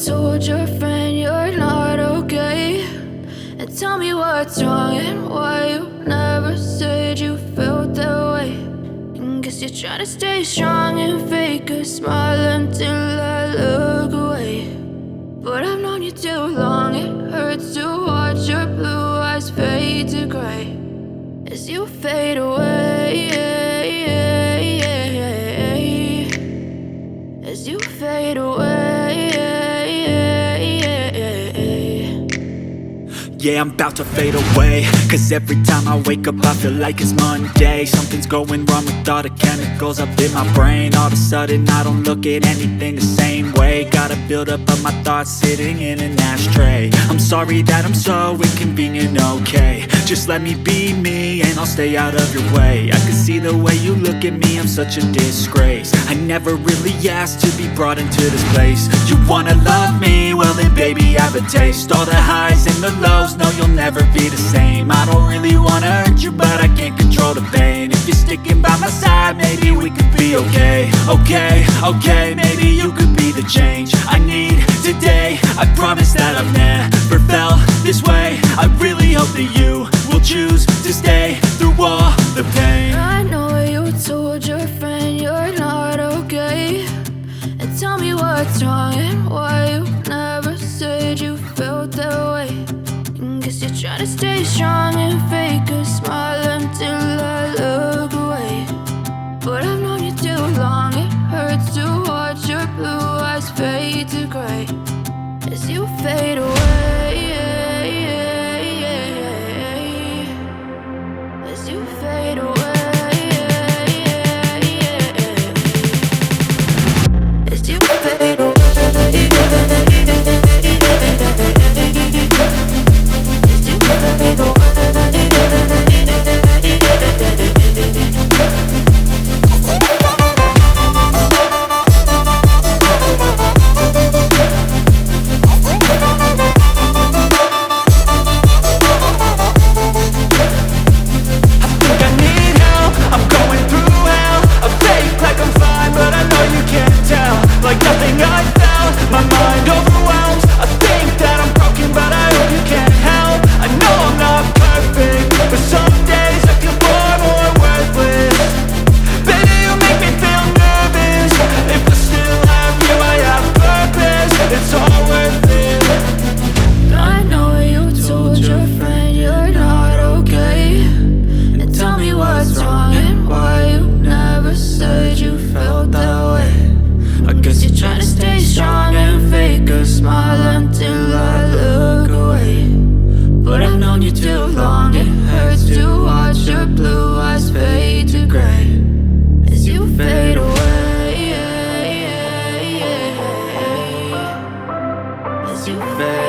told your friend you're not okay, and tell me what's wrong and why you never said you felt that way. And guess you're trying to stay strong and fake a smile until I look away. But I've known you too long, it hurts to watch your blue eyes fade to gray as you fade away, as you fade away. Yeah, I'm about to fade away, cause every time I wake up I feel like it's Monday. Something's going wrong with all the chemicals up in my brain. All of a sudden I don't look at anything the same way. Gotta build up of my thoughts sitting in an ashtray. I'm sorry that I'm so inconvenient, okay. Just let me be me and I'll stay out of your way. I can see the way you look at me, I'm such a disgrace. I never really asked to be brought into this place. You wanna love me? Well then baby I have a taste. All the highs and the lows, no you'll never be the same. I don't really wanna hurt you but I can't control the pain. If you're sticking by my side maybe we could be okay. Okay, maybe you could be the change I need today. I promise that I've never felt this way. I really hope that you will choose to stay through all the pain. I know you told your friend you're not okay, and tell me what's wrong and why you never said you felt that way. And guess you're trying to stay strong and fake a smile until I look away. But I've known you too long, it hurts to watch your blue eyes fade to gray as you fade away, as you fade away, as you fade away. You fade